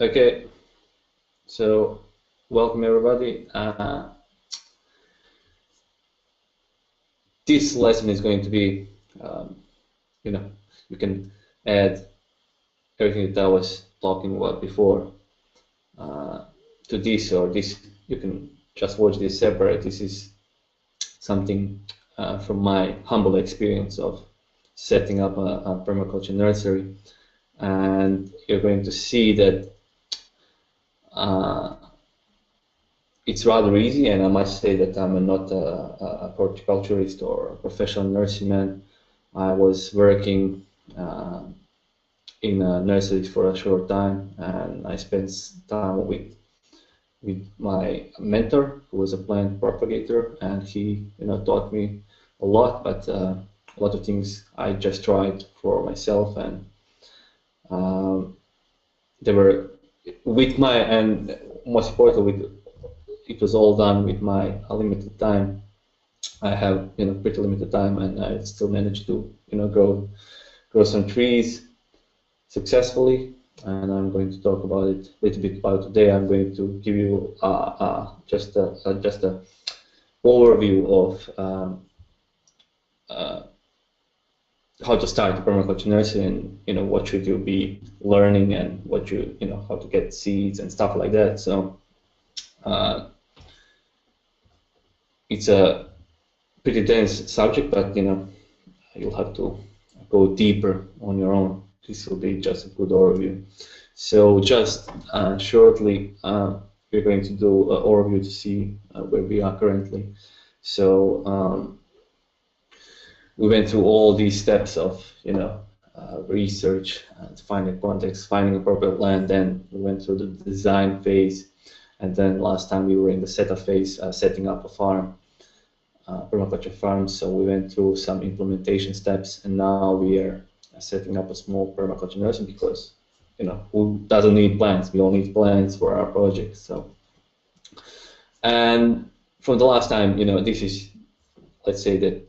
Okay, so welcome everybody. This lesson is going to be, um, you can add everything that I was talking about before to this, or this. You can just watch this separate. This is something from my humble experience of setting up a permaculture nursery, and you're going to see that uh, it's rather easy, and I must say that I'm not a horticulturist or a professional nurseryman. I was working in nurseries for a short time, and I spent time with my mentor, who was a plant propagator, and he taught me a lot. But a lot of things I just tried for myself, and they were with my and most importantly with it was all done with my limited time. I have pretty limited time, and I still managed to grow some trees successfully. And I'm going to talk about it a little bit about today. I'm going to give you just a overview of uh, how to start a permaculture nursery, and what should you be learning, and what how to get seeds and stuff like that. So it's a pretty dense subject, but you'll have to go deeper on your own. This will be just a good overview. So just shortly, we're going to do an overview to see where we are currently. So we went through all these steps of research, finding context, finding appropriate land. Then we went through the design phase, and then last time we were in the setup phase, setting up a farm. Permaculture farms. So we went through some implementation steps, and now we are setting up a small permaculture nursery, because who doesn't need plants? We all need plants for our project. So, and from the last time, this is, let's say that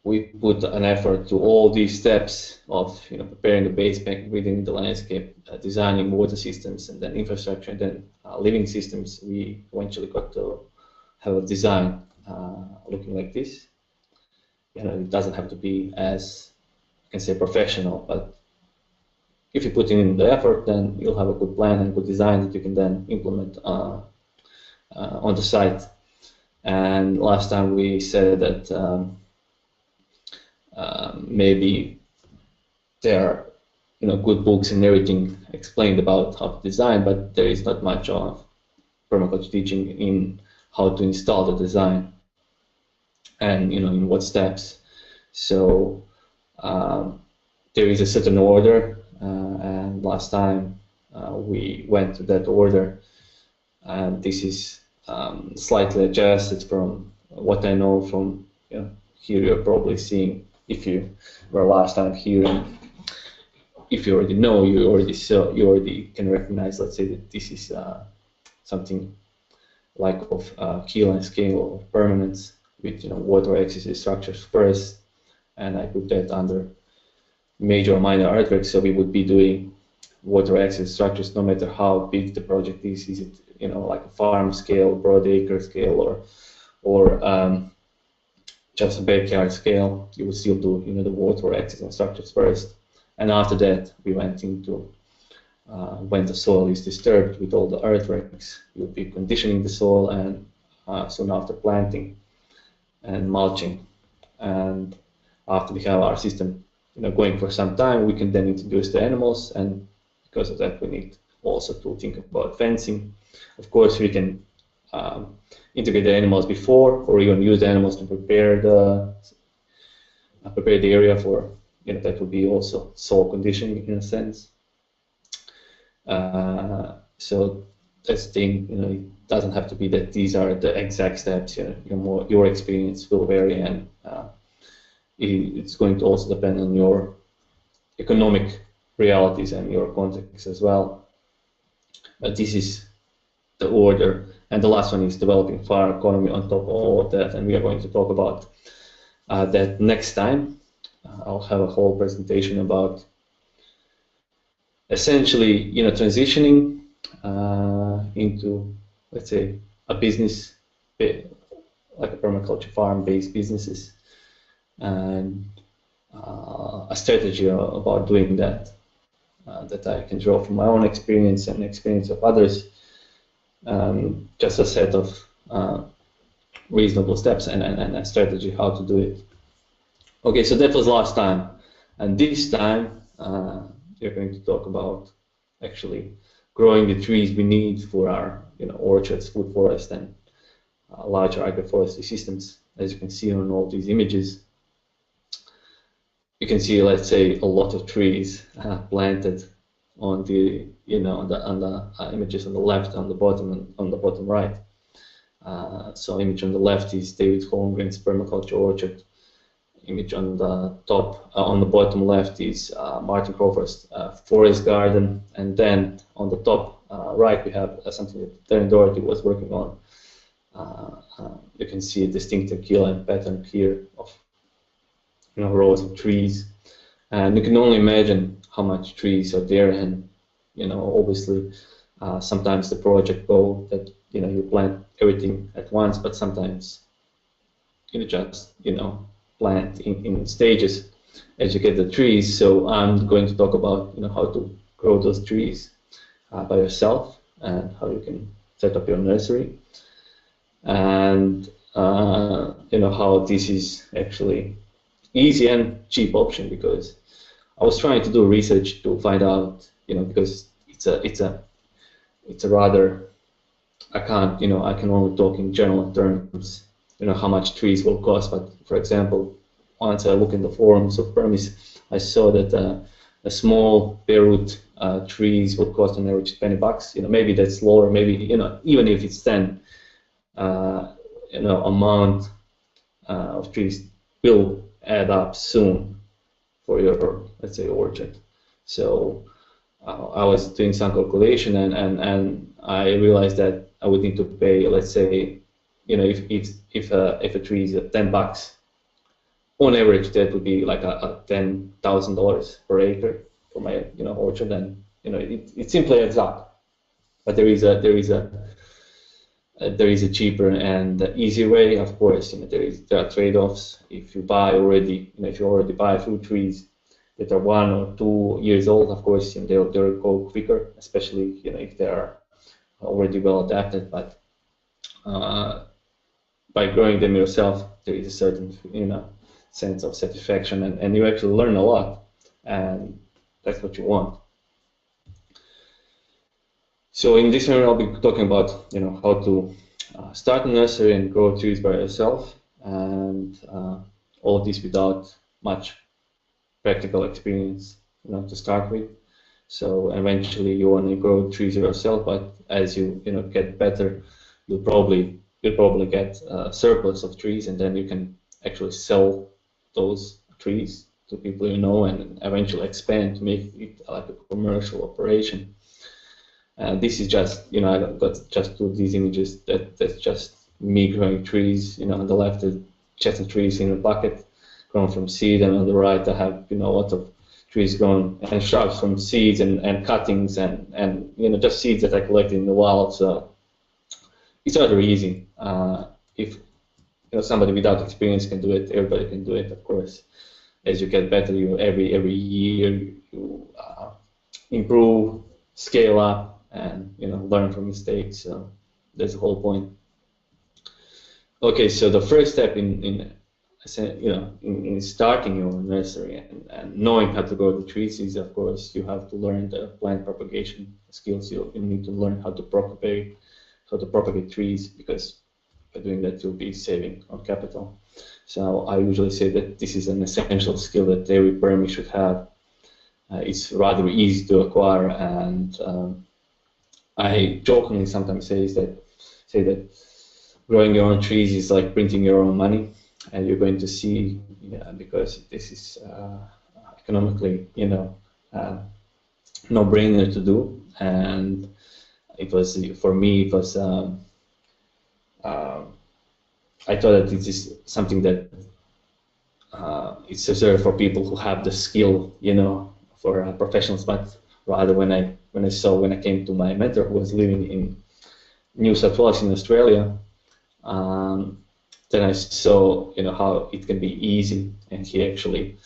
we put an effort to all these steps of preparing the base pack within the landscape, designing water systems, and then infrastructure, and then living systems. We eventually got to have a design looking like this. It doesn't have to be as, you can say, professional, but if you put in the effort, then you'll have a good plan and good design that you can then implement on the site. And last time we said that maybe there are good books and everything explained about how to design, but there is not much of permaculture teaching in how to install the design, and in what steps. So there is a certain order, and last time we went to that order, and this is slightly adjusted from what I know from here. You're probably seeing, if you were last time here, and if you already know, you already can recognize, let's say, that this is something like of keel and scale of permanence, with water access structures first, and I put that under major or minor earthworks. So we would be doing water access structures no matter how big the project is. Is it like a farm scale, broad acre scale, or just a backyard scale? You would still do the water access and structures first, and after that we went into when the soil is disturbed with all the earthworks, you'll be conditioning the soil, and soon after planting and mulching. And after we have our system going for some time, we can then introduce the animals, and because of that we need also to think about fencing. Of course, we can integrate the animals before, or even use the animals to prepare the area for that would be also soil conditioning in a sense. So that's the thing, it doesn't have to be that these are the exact steps. Your experience will vary, and it's going to also depend on your economic realities and your context as well. But this is the order, and the last one is developing farm economy on top of all of that, and we are going to talk about that next time. I'll have a whole presentation about essentially, transitioning into, let's say, a business, like a permaculture farm-based businesses, and a strategy about doing that that I can draw from my own experience and experience of others. Just a set of reasonable steps and a strategy how to do it. Okay, so that was last time, and this time we're going to talk about actually growing the trees we need for our orchards, food forest, and larger agroforestry systems. As you can see on all these images, you can see, let's say, a lot of trees planted on the on the images on the left, on the bottom, and on the bottom right. So image on the left is David Holmgren's permaculture orchard. Image on the top, on the bottom left is Martin Crawford's forest garden, and then on the top right we have something that Darren Doherty was working on. You can see a distinctive key line pattern here of rows of trees, and you can only imagine how much trees are there. And obviously sometimes the project goal that you plant everything at once, but sometimes you just plant in stages as you get the trees. So I'm going to talk about how to grow those trees by yourself, and how you can set up your nursery, and how this is actually easy and cheap option, because I was trying to do research to find out, because it's a rather, I can only talk in general terms, how much trees will cost. But for example, once I look in the forums of Permis, I saw that a small bare root trees will cost on average $20. Maybe that's lower, maybe even if it's 10, amount of trees will add up soon for your, let's say, orchard. So I was doing some calculation, and I realized that I would need to pay, let's say, if a tree is at $10, on average that would be like a $10,000 per acre for my orchard, and it simply adds up. But there is a cheaper and easier way, of course. There are trade-offs. If you buy already, if you already buy fruit trees that are 1 or 2 years old, of course, they'll go quicker, especially if they are already well adapted. But by growing them yourself, there is a certain sense of satisfaction, and you actually learn a lot, and that's what you want. So in this one, I'll be talking about how to start a nursery and grow trees by yourself, and all of this without much practical experience, to start with. So eventually you want to grow trees yourself, but as you get better, you'll probably get a surplus of trees, and then you can actually sell those trees to people and eventually expand to make it like a commercial operation. This is just, I got just two of these images. That's just me growing trees. On the left is chestnut trees in a bucket, grown from seed, and on the right I have a lot of trees grown and shrubs from seeds and cuttings and just seeds that I collected in the wild. So it's rather easy. If somebody without experience can do it, everybody can do it, of course. As you get better, every year you improve, scale up, and learn from mistakes. So that's the whole point. Okay, so the first step in starting your nursery and knowing how to grow the trees is, of course, you have to learn the plant propagation skills. You need to learn how to propagate trees, because by doing that you'll be saving on capital. So I usually say that this is an essential skill that every permit should have. It's rather easy to acquire, and I jokingly sometimes say that growing your own trees is like printing your own money, and you're going to see, because this is economically, no-brainer to do. And it was, for me, it was. I thought that this is something that it's reserved for people who have the skill, for professionals. But rather when I came to my mentor who was living in New South Wales in Australia, then I saw how it can be easy, and he actually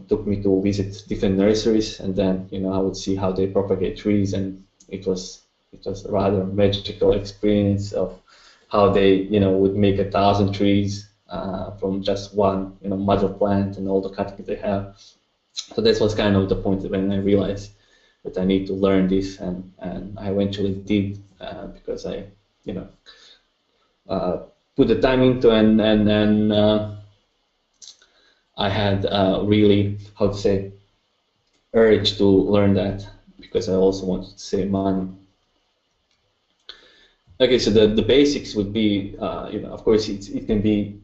took me to visit different nurseries, and then I would see how they propagate trees, and it was a rather magical experience of how they would make 1,000 trees from just one mother plant and all the cuttings they have. So that was kind of the point when I realized that I need to learn this, and I eventually did because I put the time into, and I had really, how to say, urge to learn that, because I also wanted to save money. Okay, so the basics would be, of course, it can be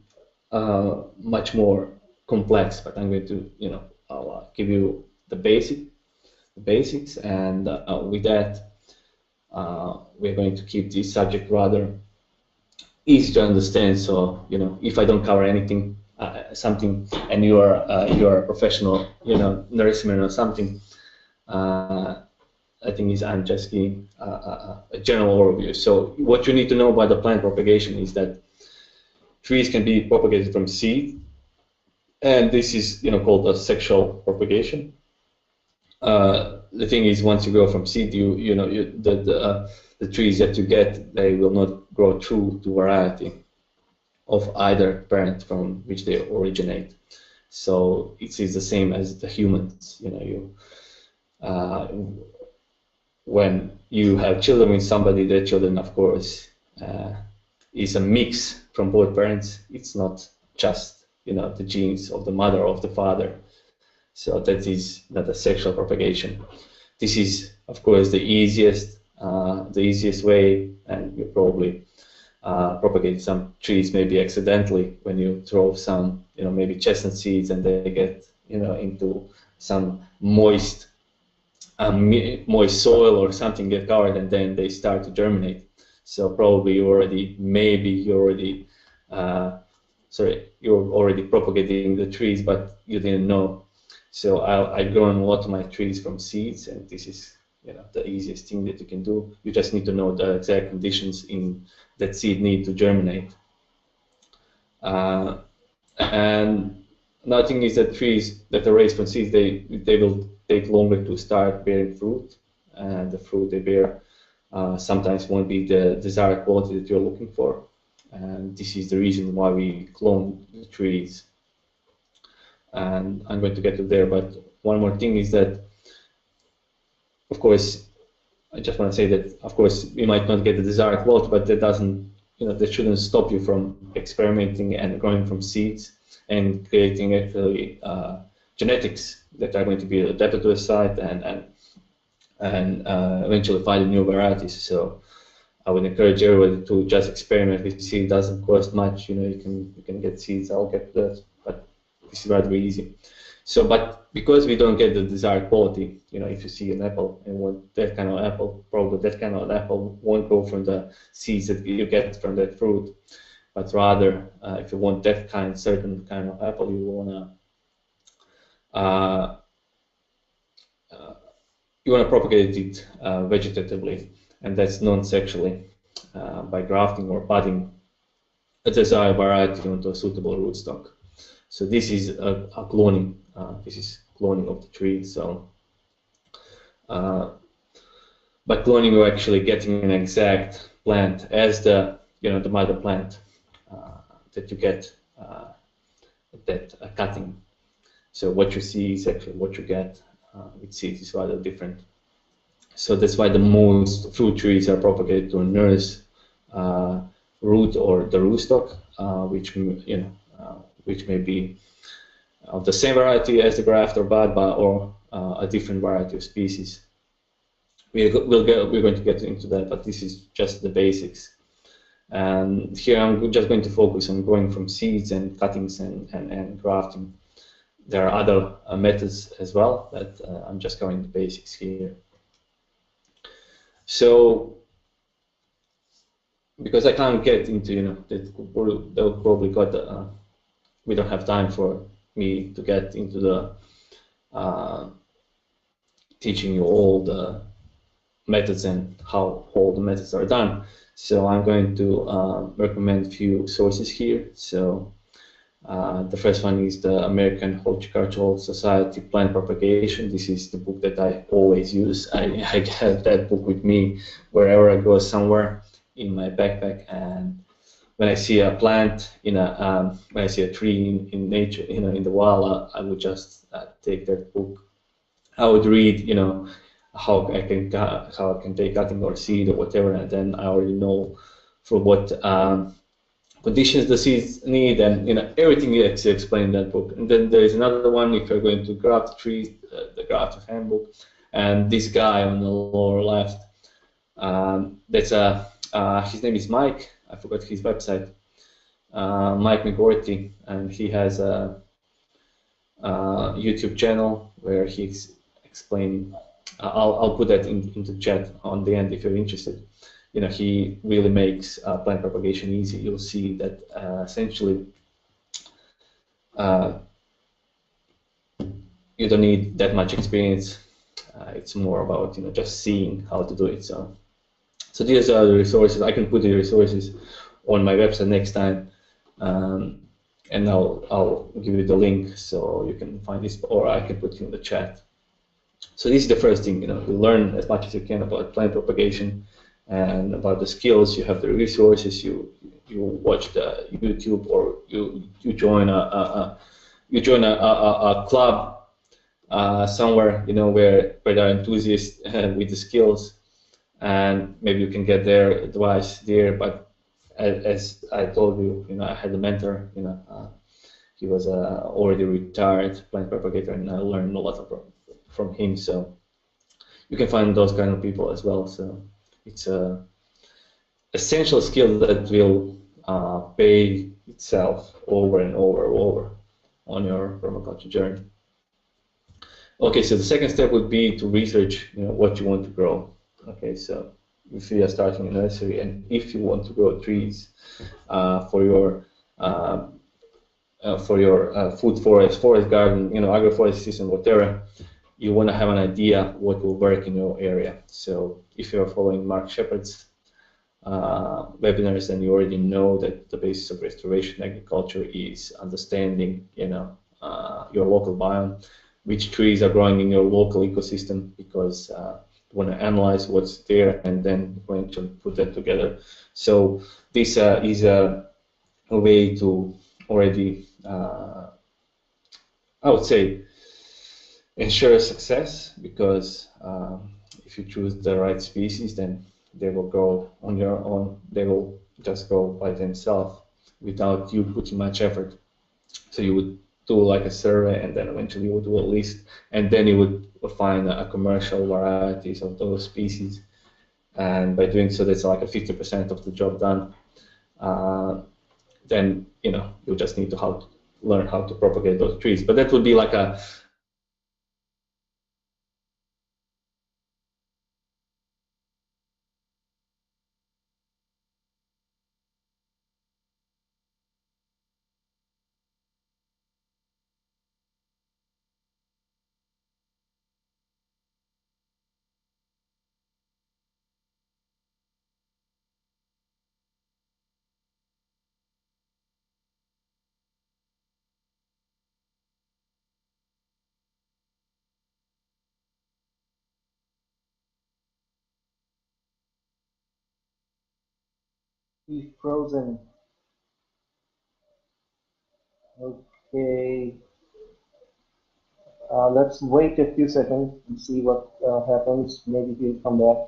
much more complex, but I'm going to, I'll give you the basics, and with that, we're going to keep this subject rather easy to understand. So, if I don't cover anything, something, and you are a professional, nurseryman or something, I think I'm just giving a general overview. So what you need to know about the plant propagation is that trees can be propagated from seed, and this is called a sexual propagation. The thing is, once you grow from seed, the trees that you get, they will not grow true to variety of either parent from which they originate. So it is the same as the humans. When you have children with somebody, their children, of course, is a mix from both parents. It's not just the genes of the mother or of the father. So that is not a sexual propagation. This is, of course, the easiest way, and you probably propagate some trees maybe accidentally when you throw some, maybe chestnut seeds, and they get, into some moist soil or something, get covered, and then they start to germinate. So probably you're already propagating the trees, but you didn't know. So I've grown a lot of my trees from seeds, and this is the easiest thing that you can do. You just need to know the exact conditions in that seed need to germinate. And another thing is that trees that are raised from seeds, they will take longer to start bearing fruit, and the fruit they bear sometimes won't be the desired quality that you're looking for. And this is the reason why we clone the trees. And I'm going to get to there, but one more thing is that, of course, I just want to say that, of course, you might not get the desired quality, but that doesn't, that shouldn't stop you from experimenting and growing from seeds and creating actually genetics that are going to be adapted to the site, and eventually find new varieties. So I would encourage everybody to just experiment with seeds. It doesn't cost much. You can get seeds. I'll get that, but this is rather easy. So, but because we don't get the desired quality, if you see an apple and want that kind of apple, probably that kind of apple won't go from the seeds that you get from that fruit. But rather, if you want that certain kind of apple, you wanna propagate it vegetatively, and that's non-sexually, by grafting or budding a desired variety onto a suitable rootstock. So this is a cloning. This is cloning of the tree. So by cloning, you're actually getting an exact plant as the the mother plant that you get that cutting. So what you see is actually what you get with seeds is rather different. So that's why the most fruit trees are propagated to a nurse root or the rootstock, which may be of the same variety as the graft or bud, or a different variety of species. We're going to get into that, but this is just the basics. And here I'm just going to focus on going from seeds and cuttings and grafting. There are other methods as well, but I'm just covering the basics here. So, because I can't get into, they'll probably got, we don't have time for me to get into the teaching you all the methods and how all the methods are done. So I'm going to recommend a few sources here. So the first one is the American Horticultural Society Plant Propagation. This is the book that I always use. I have that book with me wherever I go somewhere in my backpack. And when I see a plant when I see a tree in nature, in the wild, I would just take that book. I would read, how I can take cutting or seed or whatever, and then I already know for what conditions the seeds need, and everything is explained in that book. And then there is another one if you're going to graft trees, the grafter handbook, and this guy on the lower left, that's his name is Mike. I forgot his website. Mike McGorty, and he has a YouTube channel where he's explaining. I'll put that into chat on the end if you're interested. He really makes plant propagation easy. You'll see that essentially you don't need that much experience. It's more about just seeing how to do it. So these are the resources. I can put the resources on my website next time, and I'll give you the link so you can find this, or I can put it in the chat. So this is the first thing. You learn as much as you can about plant propagation and about the skills. You have the resources. You watch the YouTube, or you join a club somewhere, where there are enthusiasts with the skills, and maybe you can get their advice there. But as I told you, I had a mentor. He was already retired plant propagator, and I learned a lot from him. So you can find those kind of people as well. So it's a essential skill that will pay itself over and over on your permaculture journey. Okay, so the second step would be to research, what you want to grow. Okay, so if you are starting a nursery, and if you want to grow trees for your food forest garden, agroforest system, whatever, you want to have an idea what will work in your area. So if you're following Mark Shepard's webinars, then you already know that the basis of restoration agriculture is understanding, your local biome, which trees are growing in your local ecosystem, because you want to analyze what's there and then going to put that together. So this is a way to already, I would say, ensure success, because if you choose the right species, then they will grow on your own. They will just grow by themselves without you putting much effort. So you would do like a survey, and then eventually you would do a list, and then you would find a commercial varieties of those species. And by doing so, that's like a 50% of the job done. Then you just need to learn how to propagate those trees. But that would be like a He's frozen. Okay. Let's wait a few seconds and see what happens. Maybe he'll come back.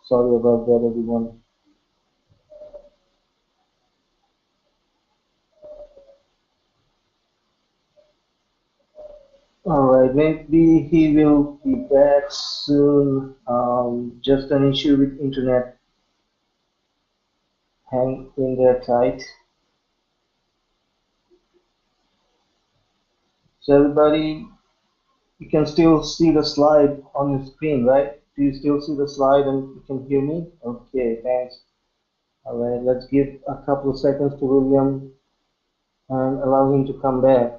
Sorry about that, everyone. All right, maybe he will be back soon. Just an issue with internet. Hang in there tight. So everybody, you can still see the slide on your screen, right? Do you still see the slide and you can hear me? Okay, thanks. All right, let's give a couple of seconds to William and allow him to come back.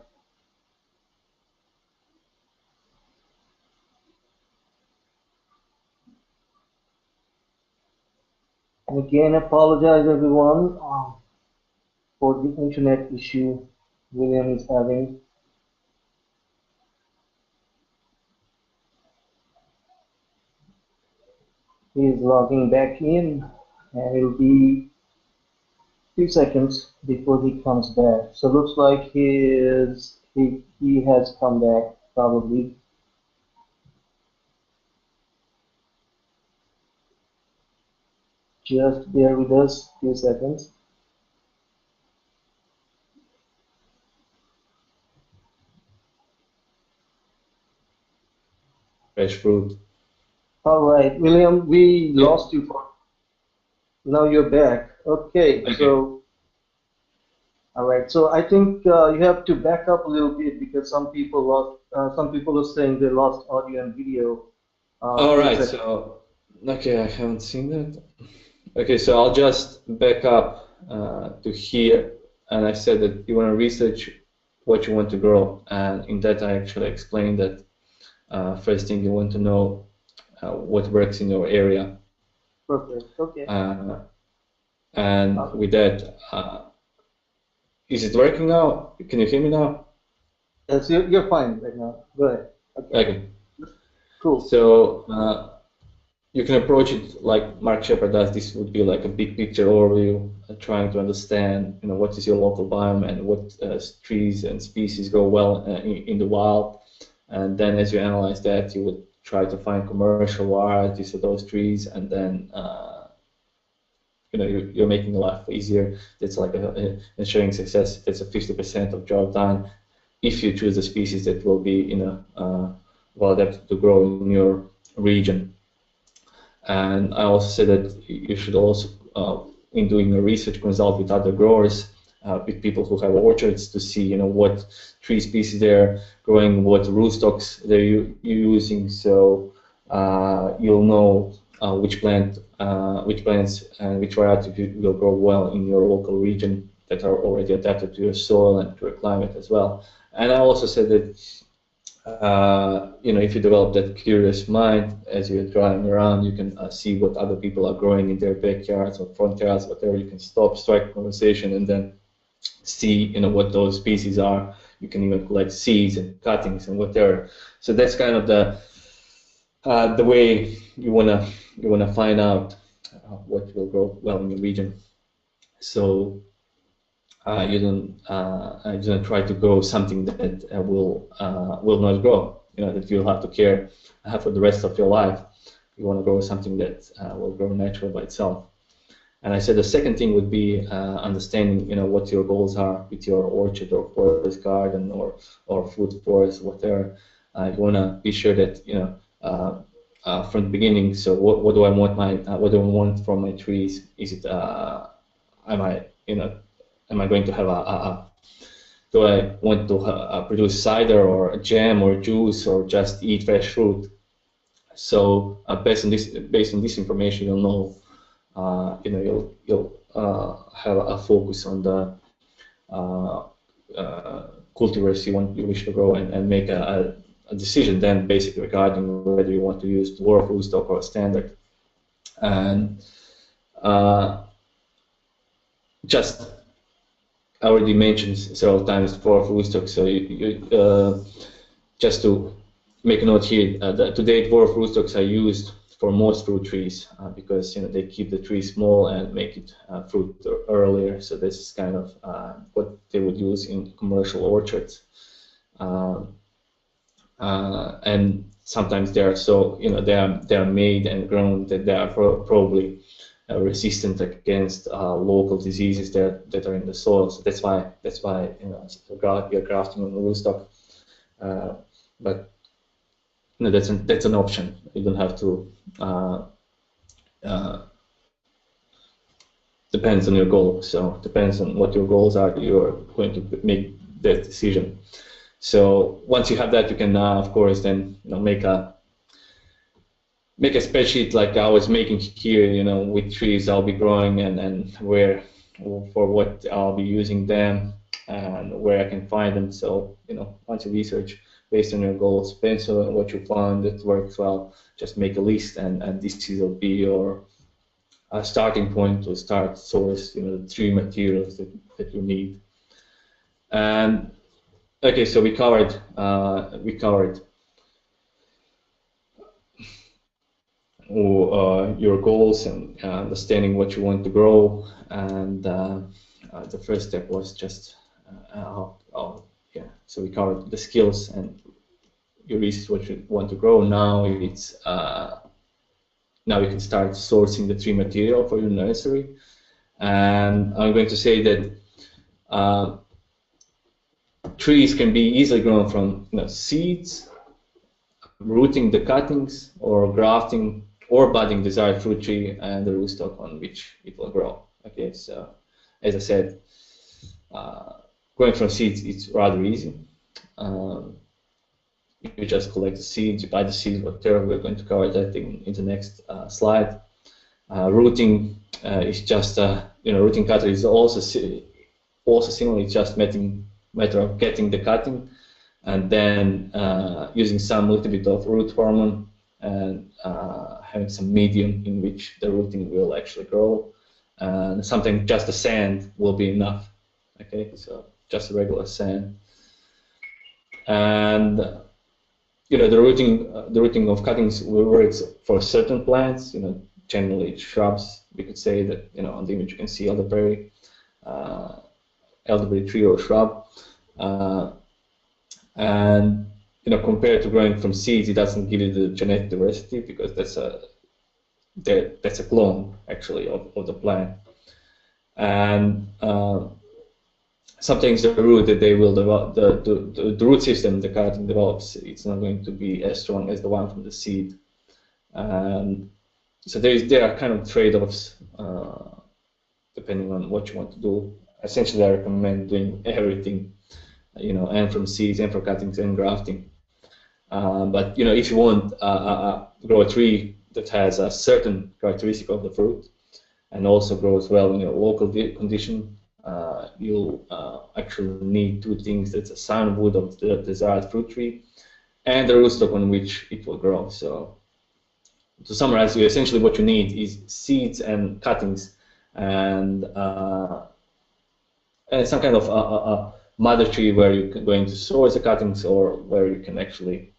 Again, apologize everyone for the internet issue William is having. He is logging back in, and it'll be 2 seconds before he comes back. So looks like he has come back probably. Just bear with us 2 seconds. Fresh fruit. All right, William, we Yeah. lost you for now. You're back. Okay, Okay. so all right, so I think you have to back up a little bit because some people lost. Some people are saying they lost audio and video. All Few right. seconds. So, okay, I haven't seen that. Okay, so I'll just back up to here, and I said that you want to research what you want to grow, and in that I actually explained that first thing you want to know what works in your area, Perfect. Okay. and Uh, with that, is it working now? Can you hear me now? yes, you're fine right now. Go ahead. Okay. Okay, Cool. so you can approach it like Mark Shepard does. This would be like a big picture overview, trying to understand, what is your local biome and what trees and species grow well in the wild. And then as you analyze that, you would try to find commercial varieties of those trees, and then you're making life easier. That's like ensuring success. That's a 50% of job done if you choose a species that will be well adapted to grow in your region. And I also said that you should also, in doing your research, consult with other growers, with people who have orchards to see, what tree species they're growing, what rootstocks they're using. So you'll know which plants and which variety will grow well in your local region that are already adapted to your soil and to your climate as well. And I also said that if you develop that curious mind as you're driving around, you can see what other people are growing in their backyards or front yards, whatever. You can stop, strike a conversation, and then see, what those species are. You can even collect seeds and cuttings and whatever. So that's kind of the way you wanna find out what will grow well in your region. So you don't try to grow something that will not grow. That you'll have to care for the rest of your life. You want to grow something that will grow naturally by itself. And I said the second thing would be understanding, what your goals are with your orchard or forest garden or food forest, whatever. You want to be sure that from the beginning. So what do I want from my trees? Is it am I going to have do I want to produce cider or a jam or juice or just eat fresh fruit? So based on this information, you'll know, you'll have a focus on the cultivars you wish to grow and make a decision then basically regarding whether you want to use dwarf rootstock or standard. And just I already mentioned several times dwarf rootstock, so just to make a note here, today dwarf rootstocks are used for most fruit trees because they keep the tree small and make it fruit earlier. So this is kind of what they would use in commercial orchards, and sometimes they are so they are made and grown that they are probably resistant against local diseases that are in the soil. So that's why you're grafting on the rootstock, but that's an option. You don't have to. Depends on your goal. So depends on what your goals are. You're going to make that decision. So once you have that, you can of course then make a spreadsheet like I was making here. Which trees I'll be growing and where for what I'll be using them and where I can find them. So once you research based on your goals, based on what you found that works well, just make a list and this will be your a starting point to start source, the three materials that you need. And okay, so we covered your goals and understanding what you want to grow, and the first step was just yeah. So we covered the skills and you research what you want to grow. Now it's now you can start sourcing the tree material for your nursery, and I'm going to say that trees can be easily grown from seeds, rooting the cuttings, or grafting or budding desired fruit tree and the rootstock on which it will grow. Okay, so as I said, growing from seeds it's rather easy. You just collect the seeds, you buy the seeds, whatever. We're going to cover that in the next slide. Rooting is just rooting cutter is also similar. It's just matter of getting the cutting and then using some little bit of root hormone and having some medium in which the rooting will actually grow. And sometimes just the sand will be enough. Okay, so just regular sand. And the rooting of cuttings works for certain plants. Generally shrubs. We could say that on the image you can see elderberry tree or shrub. And compared to growing from seeds, it doesn't give you the genetic diversity because that's a clone actually of the plant. And sometimes the root that they will develop, the root system the cutting develops, it's not going to be as strong as the one from the seed. And so there are kind of trade-offs depending on what you want to do. Essentially, I recommend doing everything, and from seeds, and from cuttings, and grafting. But if you want grow a tree that has a certain characteristic of the fruit, and also grows well in your local condition, you'll actually need two things. That's a sound wood of the desired fruit tree, and the rootstock on which it will grow. So, to summarize, essentially what you need is seeds and cuttings, and some kind of a mother tree where you're going to source the cuttings or where you can actually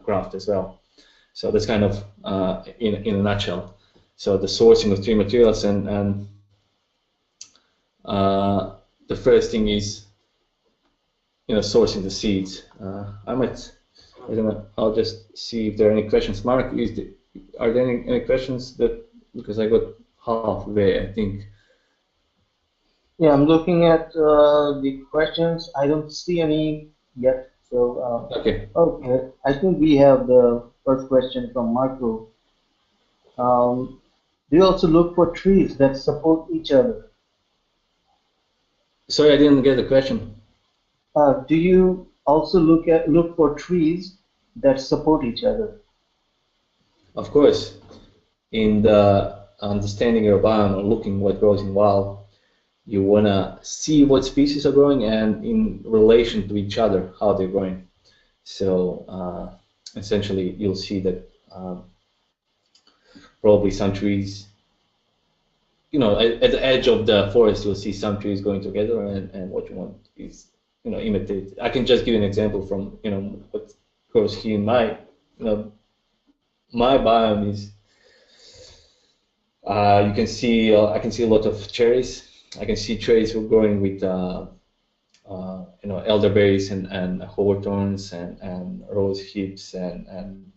graft as well. So that's kind of in a nutshell. So the sourcing of tree materials and the first thing is sourcing the seeds. I don't know, I'll just see if there are any questions. Mark, are there any questions? Because I got halfway, I think. Yeah, I'm looking at the questions. I don't see any yet. So okay. I think we have the first question from Marco. Do you also look for trees that support each other? Sorry, I didn't get the question. Do you also look for trees that support each other? Of course, in the understanding your biome or looking what grows in wild, you want to see what species are growing and in relation to each other, how they're growing. So essentially, you'll see that probably some trees, at the edge of the forest, you'll see some trees going together, and what you want is, imitate. I can just give you an example from, what grows here in my biome is, you can see, I can see a lot of cherries. I can see trees growing with, elderberries and hawthorns and rose hips and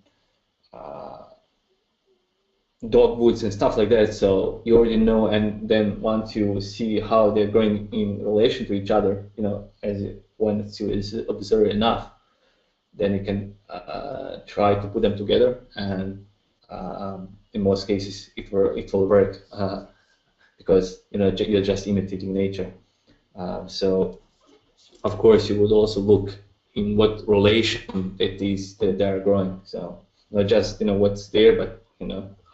dogwoods and stuff like that. So you already know, and then once you see how they're growing in relation to each other, once you observe enough, then you can try to put them together, and in most cases it will work because you're just imitating nature. So of course you would also look in what relation that they are growing. So not just what's there, but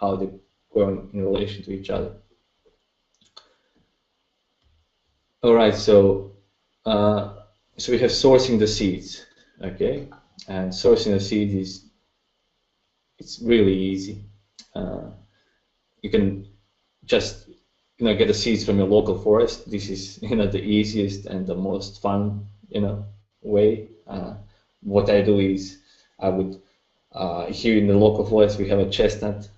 how they're growing in relation to each other. All right, so we have sourcing the seeds, okay, and sourcing the seeds it's really easy. You can just get the seeds from your local forest. This is the easiest and the most fun way. What I do is I would here in the local forest we have a chestnut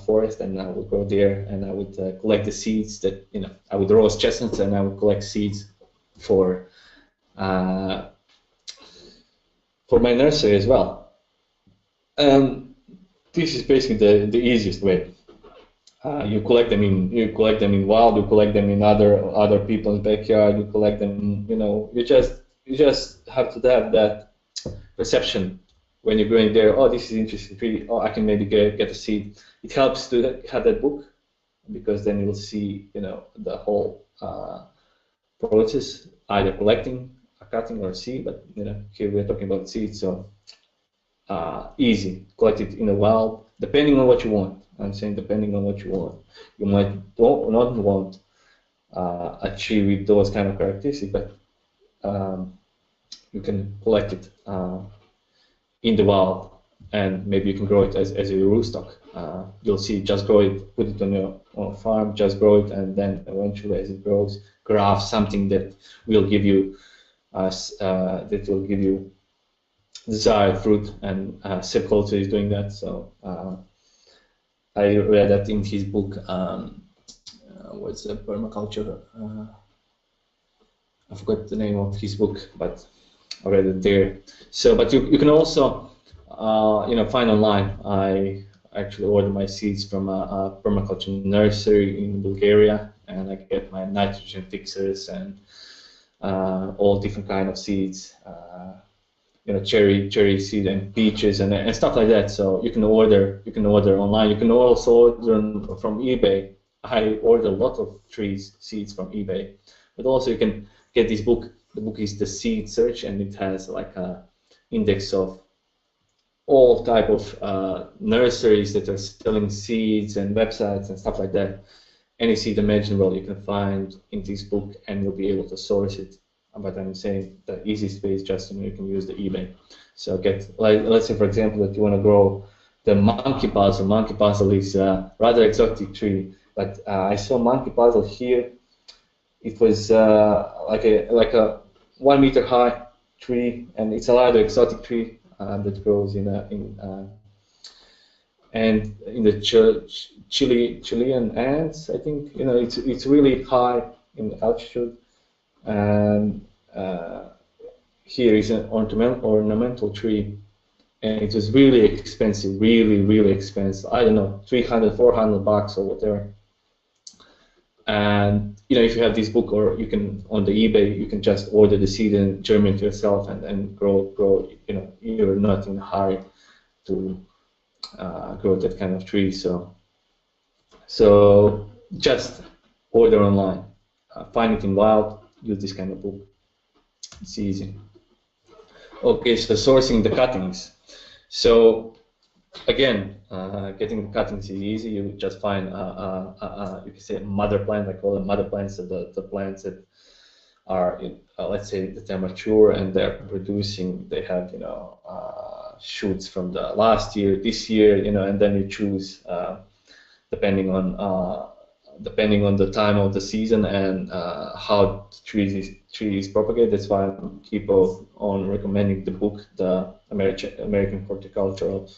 forest, and I would go there and I would collect the seeds that I would roast chestnuts, and I would collect seeds for my nursery as well. This is basically the easiest way. You collect them in wild, you collect them in other people's backyard, you collect them, you just have to have that perception when you're going there. Oh, this is interesting tree. Oh, I can maybe get a seed. It helps to have that book, because then you'll see the whole process, either collecting, cutting, or seed. But here we're talking about seeds, so easy. Collect it in the wild, depending on what you want. I'm saying depending on what you want. You might not want a tree with those kind of characteristics, but you can collect it in the wild, and maybe you can grow it as a rootstock. You'll see, just grow it, put it on your farm, just grow it, and then eventually, as it grows, graft something that will give you desired fruit, and Permaculture is doing that. So I read that in his book. What's the Permaculture? I forgot the name of his book, but I read it there. So, but you can also find online. I actually order my seeds from a permaculture nursery in Bulgaria, and I get my nitrogen fixers and all different kind of seeds. Cherry seed and peaches and stuff like that. So you can order online. You can also order from eBay. I order a lot of seeds from eBay, but also you can get this book. The book is the Seed Search, and it has like a index of all type of nurseries that are selling seeds and websites and stuff like that. Any seed imaginable you can find in this book, and you'll be able to source it. But I'm saying the easiest way is just you can use the eBay. So let's say for example that you want to grow the monkey basil. Monkey basil is a rather exotic tree, but I saw monkey basil here. It was like a 1 meter high tree, and it's a rather exotic tree that grows in the Chilean Andes. I think it's really high in altitude. And here is an ornamental tree, and it was really expensive, really expensive. I don't know, $300-400 or whatever. And if you have this book, or you can on the eBay, you can just order the seed and germinate yourself and grow. You're not in a hurry to grow that kind of tree. So just order online, find it in wild. Use this kind of book. It's easy. Okay, so sourcing the cuttings. So again, getting the cuttings is easy. You just find you can say a mother plant. I call them mother plants. So the plants that are let's say that they're mature and they're producing. They have shoots from the last year, this year, and then you choose depending on the time of the season and how the tree is propagated. That's why I keep on recommending the book, the American Horticultural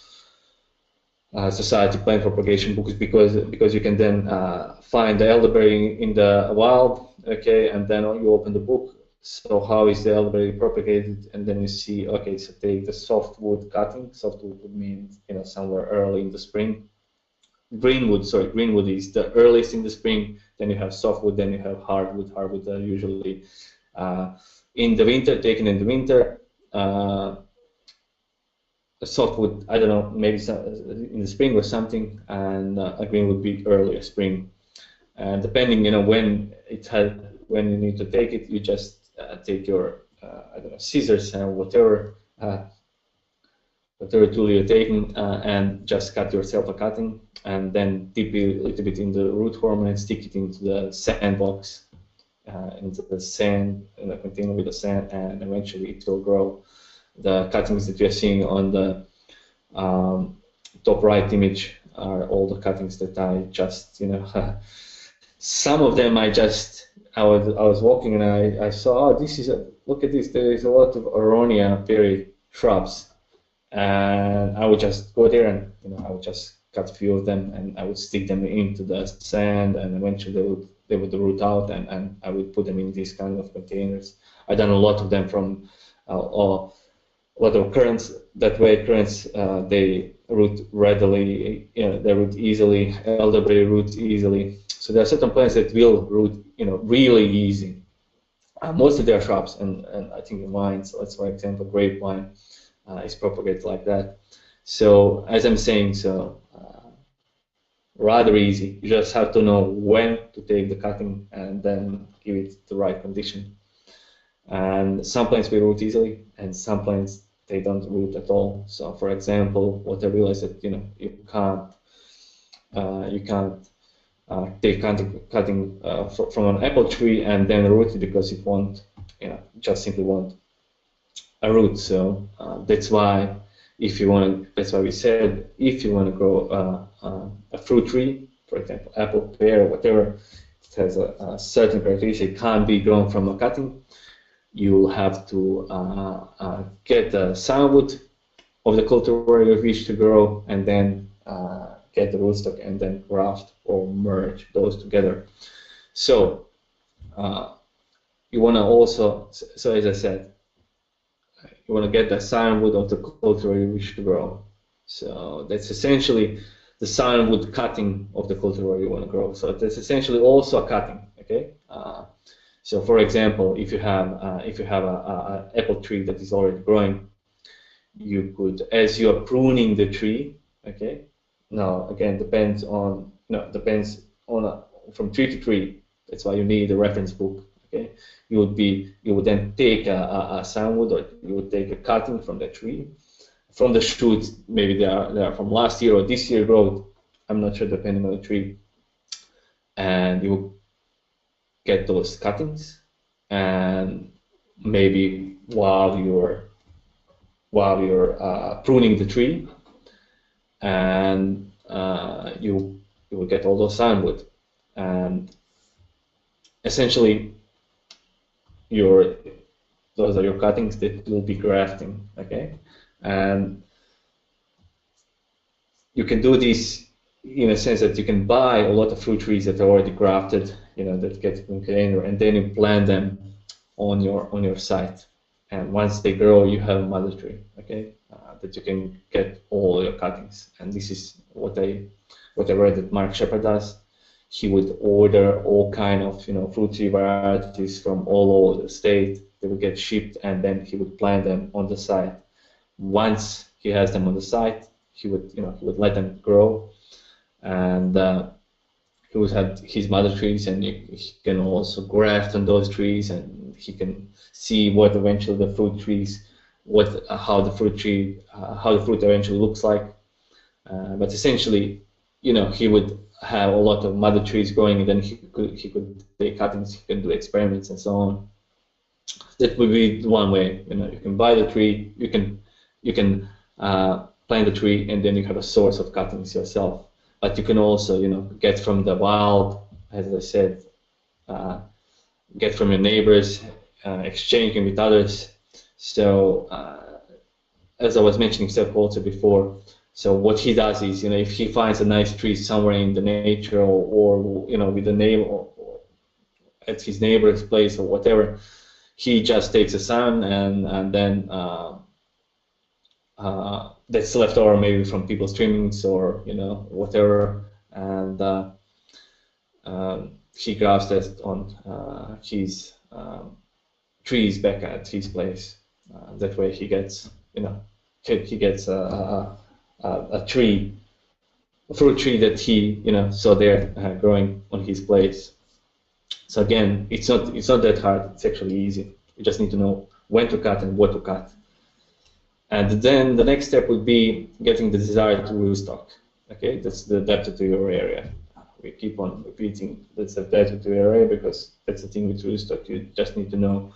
Society Plant Propagation books, because you can then find the elderberry in the wild, okay, and then you open the book. So how is the elderberry propagated? And then you see, okay, so take the softwood cutting. Softwood would mean somewhere early in the spring. Greenwood is the earliest in the spring. Then you have softwood. Then you have hardwood. Hardwood are usually in the winter, taken in the winter. Softwood, I don't know, maybe in the spring or something, and a green would be earlier spring. And depending, when you need to take it, you just take your I don't know, scissors and whatever tool you're taking, and just cut yourself a cutting, and then dip it a little bit in the root hormone and stick it into the sandbox, into the sand, in a container with the sand, and eventually it will grow. The cuttings that you're seeing on the top right image are all the cuttings that I just, some of them I was walking and I saw, oh, this is look at this, there is a lot of Aronia berry shrubs, and I would just go there and I would just cut a few of them and I would stick them into the sand, and eventually they would root out, and I would put them in these kind of containers. I've done a lot of them from a lot of currants. That way, currants they root readily, they root easily. Elderberry roots easily. So there are certain plants that will root, really easy. Most of their shrubs, and I think in wines, let's for example, grapevine is propagated like that. So as I'm saying, rather easy. You just have to know when to take the cutting and then give it the right condition. And some plants will root easily, and some plants they don't root at all. So, for example, what I realized that you can't take cutting from an apple tree and then root it, because it won't, just simply won't a root. So that's why that's why we said if you want to grow a fruit tree, for example, apple, pear, or whatever, it has a certain characteristic. It can't be grown from a cutting. You'll have to get the soundwood of the cultivar you wish to grow, and then get the rootstock, and then graft or merge those together. So you want to also, so as I said, you want to get the soundwood of the cultivar you wish to grow. So that's essentially the soundwood cutting of the cultivar you want to grow. So that's essentially also a cutting. Okay. So, for example, if you have a apple tree that is already growing, you could, as you are pruning the tree, okay. Now, again, depends on from tree to tree. That's why you need a reference book. Okay, you would then take a soundwood, or you would take a cutting from the tree, from the shoots. Maybe they are from last year or this year growth. I'm not sure, depending on the tree, and you get those cuttings, and maybe while you're pruning the tree, and you will get all those soundwood, and essentially those are your cuttings that will be grafting. Okay, and you can do this in a sense that you can buy a lot of fruit trees that are already grafted, that get in container, and then you plant them on your site. And once they grow, you have a mother tree, okay, that you can get all your cuttings. And this is what I read that Mark Shepard does. He would order all kind of fruit tree varieties from all over the state. They would get shipped, and then he would plant them on the site. Once he has them on the site, he would let them grow, and he would have his mother trees, and he can also graft on those trees, and he can see what eventually the fruit trees, how the fruit eventually looks like. But essentially, he would have a lot of mother trees growing, and then he could take cuttings, he can do experiments and so on. That would be one way. You can buy the tree, you can plant the tree, and then you have a source of cuttings yourself. But you can also, get from the wild, as I said, get from your neighbors, exchanging with others. So, as I was mentioning Steph also before, so what he does is, if he finds a nice tree somewhere in the nature, or with a neighbor, or at his neighbor's place or whatever, he just takes a sun, and then that's left over maybe from people's trimmings or whatever, and he grafts that on his trees back at his place. That way he gets a tree, a fruit tree that he saw there growing on his place. So again, it's not that hard. It's actually easy. You just need to know when to cut and what to cut. And then the next step would be getting the desired rootstock. Okay, that's the adapted to your area. We keep on repeating that's adapted to your area, because that's the thing with rootstock. You just need to know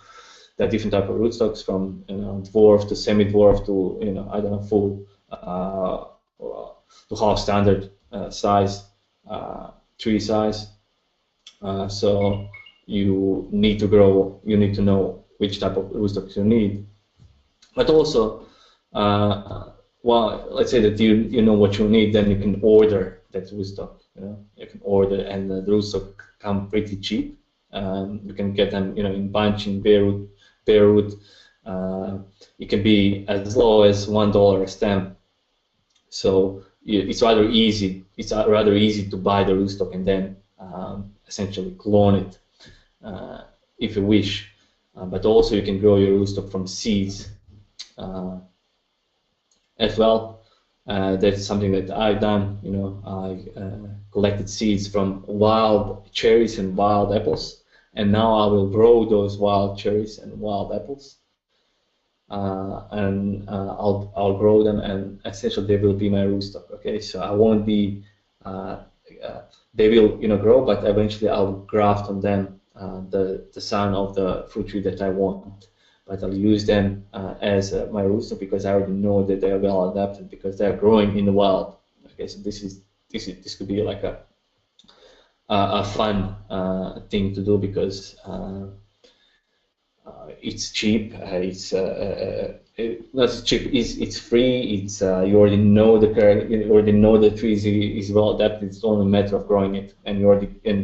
that different type of rootstocks, from dwarf to semi-dwarf to I don't know, full to half standard. size, tree size. So you need to know which type of rootstock you need. But also, well, let's say that you know what you need, then you can order that rootstock. You can order, and the rootstock come pretty cheap. You can get them, in bunch, in bare root. It can be as low as $1 a stem. So it's rather easy. It's rather easy to buy the rootstock and then essentially clone it if you wish. But also you can grow your rootstock from seeds as well. That's something that I've done. I collected seeds from wild cherries and wild apples, and now I will grow those wild cherries and wild apples. And I'll grow them, and essentially they will be my rootstock. Okay, so I won't be. They will, grow, but eventually I'll graft on them the son of the fruit tree that I want. But I'll use them as my rootstock because I already know that they are well adapted because they are growing in the wild. Okay, so this could be like a fun thing to do because it's cheap. It's not cheap. It's free. It's you already know the tree is well adapted. It's only a matter of growing it, and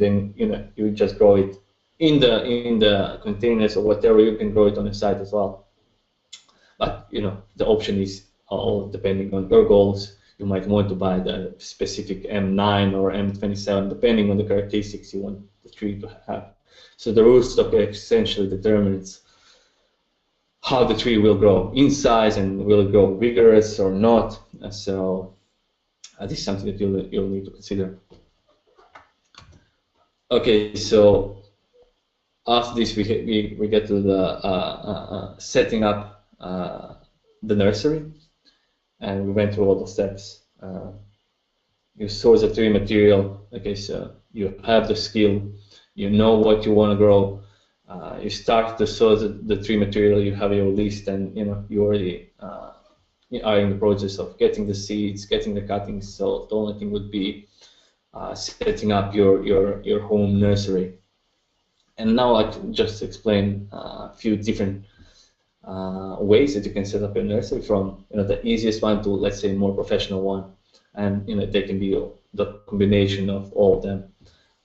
then you just grow it in the containers or whatever. You can grow it on the site as well. But the option is all depending on your goals. You might want to buy the specific M9 or M27, depending on the characteristics you want the tree to have. So the rootstock essentially determines how the tree will grow in size and will it grow vigorous or not. So this is something that you'll need to consider. Okay, so after this we get to the setting up the nursery, and we went through all the steps. You source the tree material. Okay, so you have the skill. You know what you want to grow. You start to source the tree material. You have your list, and you already are in the process of getting the seeds, getting the cuttings. So the only thing would be setting up your home nursery. And now I can just explain a few different ways that you can set up your nursery, from the easiest one to, let's say, more professional one, and they can be the combination of all of them.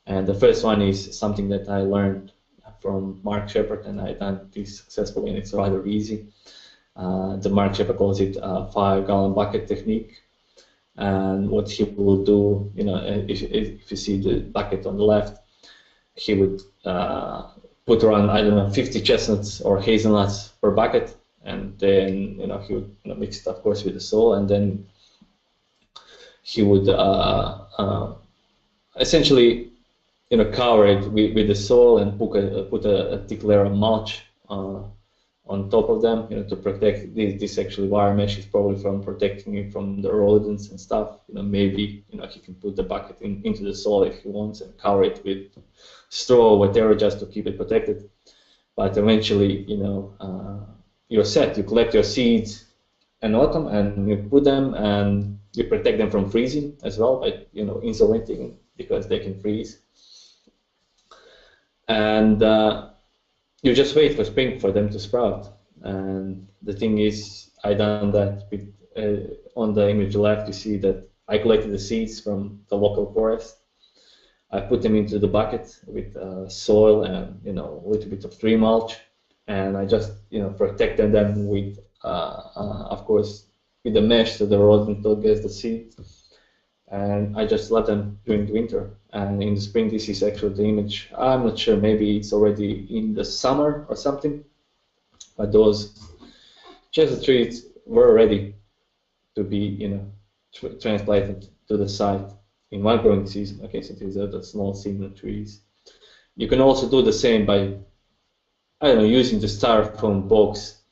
And the first one is something that I learned from Mark Shepard, and I've done this successfully, and it's rather easy. The Mark Shepard calls it a 5-gallon bucket technique. And what he will do, if you see the bucket on the left, he would put around, I don't know, 50 chestnuts or hazelnuts per bucket, and then he would mix it, of course, with the soil, and then he would essentially cover it with the soil and put a thick layer of mulch on top of them, to protect this actually wire mesh is probably from protecting it from the rodents and stuff. Maybe he can put the bucket into the soil if he wants and cover it with straw or whatever just to keep it protected. But eventually, you're set. You collect your seeds in autumn and you put them, and you protect them from freezing as well by insulating, because they can freeze. And you just wait for spring for them to sprout. And the thing is, I done that with, on the image left, you see that I collected the seeds from the local forest. I put them into the bucket with soil and a little bit of tree mulch, and I just protected them with, of course, with the mesh so the rodent don't get the seeds. And I just let them during the winter. And in the spring, this is actually the image. I'm not sure, maybe it's already in the summer or something. But those chestnut trees were ready to be, transplanted to the site in one growing season. Okay, so these are the small seasonal trees. You can also do the same by, I don't know, using the styrofoam box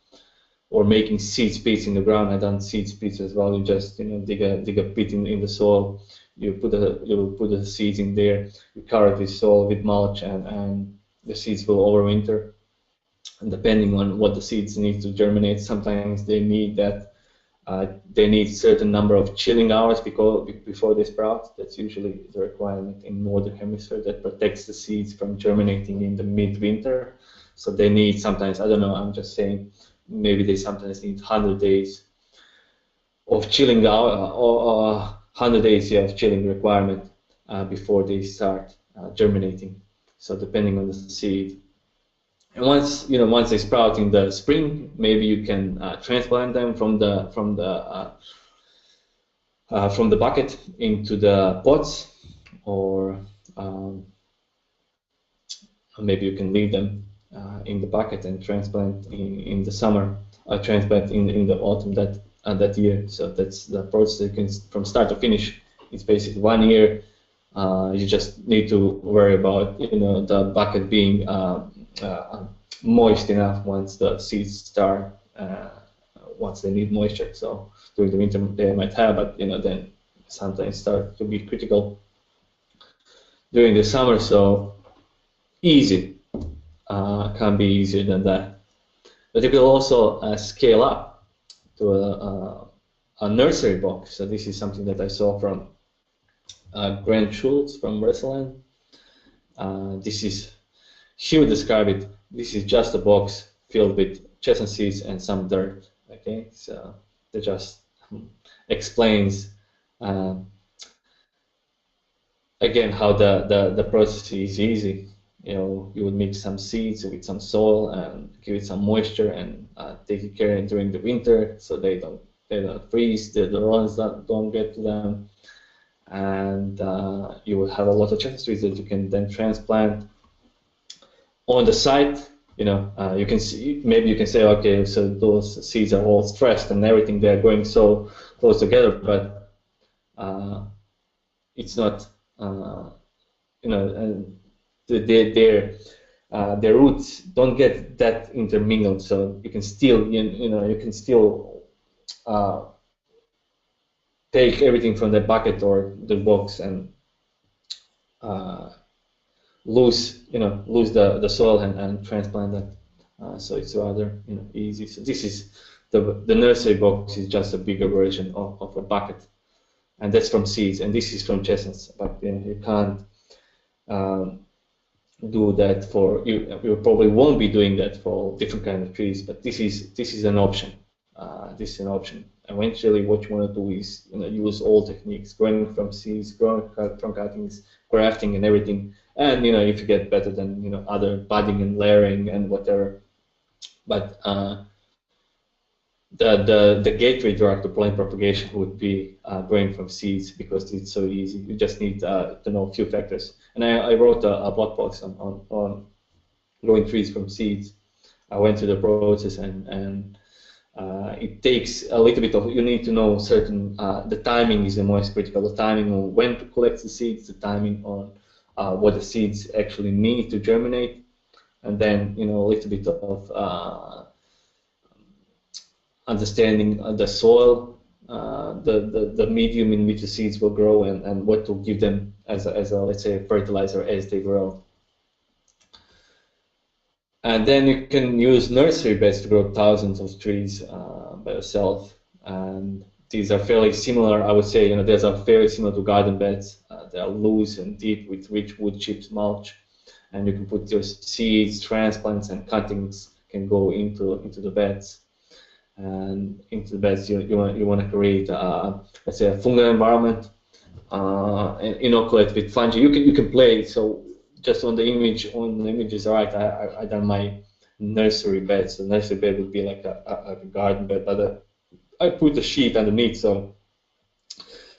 or making seed pits in the ground. I've done seed pits as well. You just dig a pit in the soil. You put the seeds in there. You cover the soil with mulch, and the seeds will overwinter. And depending on what the seeds need to germinate, sometimes they need that They need certain number of chilling hours before they sprout. That's usually the requirement in northern hemisphere that protects the seeds from germinating in the midwinter. So they need sometimes, I don't know, I'm just saying, maybe they sometimes need 100 days of chilling hour or 100 days, yeah, of chilling requirement before they start germinating. So depending on the seed. And once they sprout in the spring, maybe you can transplant them from the bucket into the pots, or maybe you can leave them in the bucket and transplant in the summer, transplant in the autumn that year. So that's the process. You can, from start to finish, it's basically 1 year. You just need to worry about the bucket being moist enough once the seeds start, once they need moisture. So during the winter they might have, but then sometimes start to be critical during the summer. So easy, can be easier than that. But you can also scale up to a nursery box. So this is something that I saw from Grant Schultz from Westland. This is, he would describe it, this is just a box filled with chestnut seeds and some dirt. Okay, so that just explains again how the process is easy. You would mix some seeds with some soil and give it some moisture and take care during the winter so they don't freeze, the runs don't get to them. And you will have a lot of chestnut trees that you can then transplant on the site. You can see, maybe you can say, okay, so those seeds are all stressed and everything, they're going so close together, but it's not, their roots don't get that intermingled, so you can still, you can still take everything from the bucket or the box and lose the soil and transplant that. So it's rather easy. So this is the nursery box is just a bigger version of a bucket, and that's from seeds, and this is from chestnuts. But you can't do that for you probably won't be doing that for different kind of trees, but this is an option. This is an option. Eventually, what you want to do is use all techniques, growing from seeds, growing from cuttings, grafting, and everything. And if you get better than other budding and layering and whatever. But the gateway drug to plant propagation would be growing from seeds, because it's so easy. You just need to know a few factors. And I wrote a blog post on growing trees from seeds. I went through the process, and it takes a little bit of, you need to know certain, the timing is the most critical, the timing on when to collect the seeds, the timing on what the seeds actually need to germinate, and then a little bit of understanding the soil, the medium in which the seeds will grow, and what to give them as a let's say fertilizer as they grow. And then you can use nursery beds to grow thousands of trees by yourself. And these are fairly similar, I would say. These are very similar to garden beds. They are loose and deep with rich wood chips mulch, and you can put your seeds, transplants, and cuttings can go into the beds. And into the beds, you want to create, let's say, a fungal environment, and inoculate with fungi. You can play. So just on the images, right? I done my nursery bed. So nursery bed would be like a garden bed, but I put a sheet underneath, so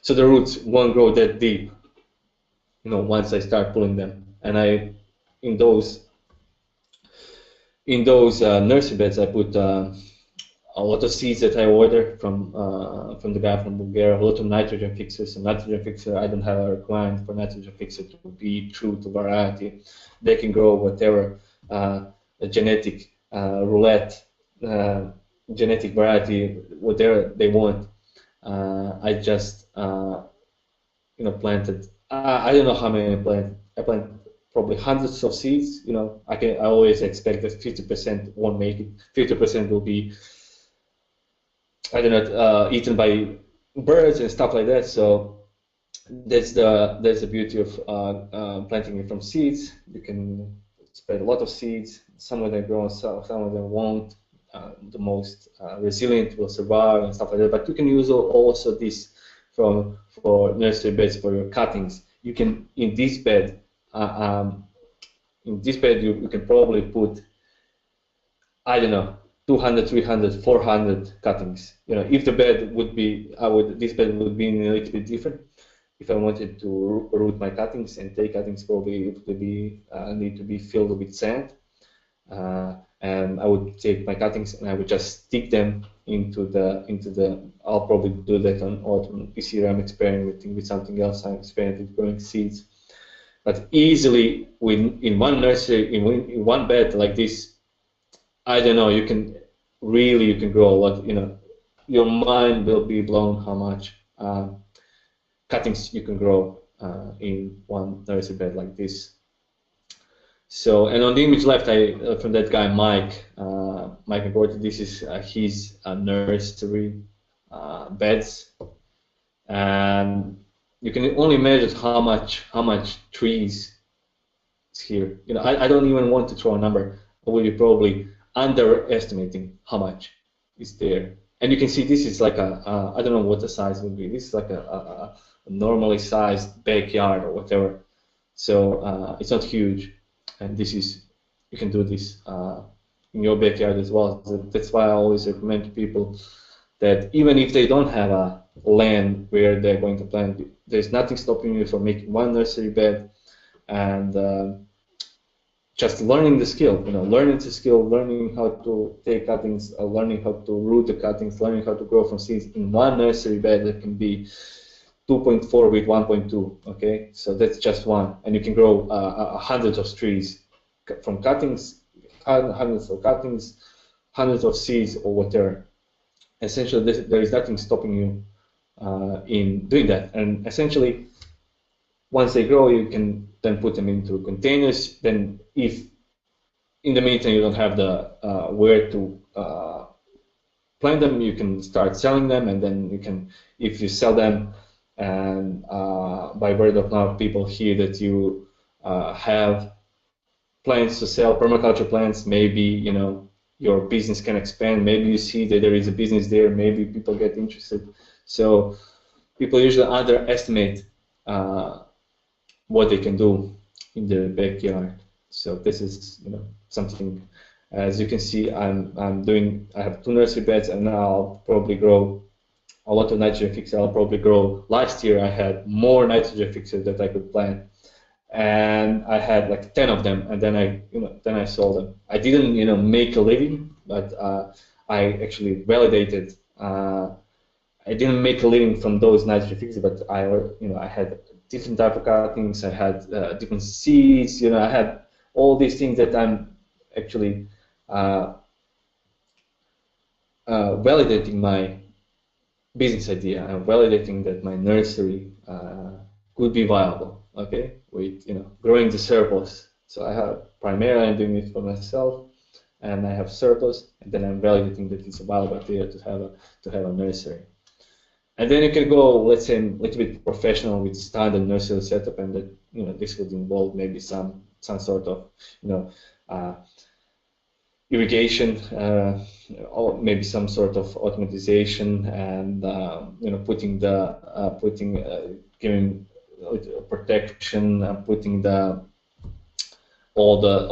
the roots won't grow that deep. Once I start pulling them, and in those nursery beds, I put a lot of seeds that I ordered from the guy from Bulgaria, a lot of nitrogen fixers. And nitrogen fixer, I don't have a requirement for nitrogen fixer to be true to variety. They can grow whatever genetic roulette, genetic variety, whatever they want. I just planted. I don't know how many I planted. I planted probably hundreds of seeds. I always expect that 50% won't make it. 50% will be I don't know, eaten by birds and stuff like that. So that's the beauty of planting it from seeds. You can spread a lot of seeds. Some of them grow, some of them won't. The most resilient will survive and stuff like that. But you can use also this for nursery beds for your cuttings. You can in this bed you can probably put, I don't know, 200, 300, 400 cuttings. You know, if the bed would be, this bed would be a little bit different. If I wanted to root my cuttings and take cuttings, probably it would be need to be filled with sand. And I would take my cuttings and I would just stick them into the. I'll probably do that on autumn. This year I'm experimenting with something else. I'm experimenting with growing seeds. But easily, in one nursery, in one bed like this, I don't know. You can grow a lot. You know, your mind will be blown how much cuttings you can grow in one nursery bed like this. So, and on the image left, from that guy Mike McGorty, this is his nursery beds, and you can only measure how much trees is here. You know, I don't even want to throw a number. I will be probably underestimating how much is there. And you can see this is like I don't know what the size would be. This is like a normally sized backyard or whatever. So it's not huge. And this is, you can do this in your backyard as well. So that's why I always recommend to people that even if they don't have a land where they're going to plant, there's nothing stopping you from making one nursery bed and just learning the skill. You know, learning how to take cuttings, learning how to root the cuttings, learning how to grow from seeds in one nursery bed that can be 2.4 with 1.2. Okay, so that's just one, and you can grow hundreds of trees from cuttings, hundreds of seeds or whatever. Essentially, there is nothing stopping you in doing that. And essentially, once they grow, you can then put them into containers. Then, if in the meantime you don't have the where to plant them, you can start selling them, and then you can, if you sell them, and by word of mouth, people hear that you have plants to sell, permaculture plants. Maybe, you know, your business can expand. Maybe you see that there is a business there. Maybe people get interested. So people usually underestimate what they can do in their backyard. So this is, you know, something. As you can see, I have 2 nursery beds, and now I'll probably grow a lot of nitrogen fixers. I'll probably grow. Last year I had more nitrogen fixers that I could plant, and I had like 10 of them, and then I sold them. I didn't, you know, make a living, but I actually validated. I didn't make a living from those nitrogen fixers, but I had different type of cuttings. I had different seeds. You know, I had all these things that I'm actually validating my business idea and validating that my nursery could be viable. Okay, with, you know, growing the surplus. So I have primarily, I'm doing it for myself, and I have surplus, and then I'm validating that it's a viable idea to have a nursery. And then you can go, let's say, a little bit professional with standard nursery setup, and that, you know, this would involve maybe some sort of, you know, irrigation, or maybe some sort of automatization, and you know, giving protection, putting all the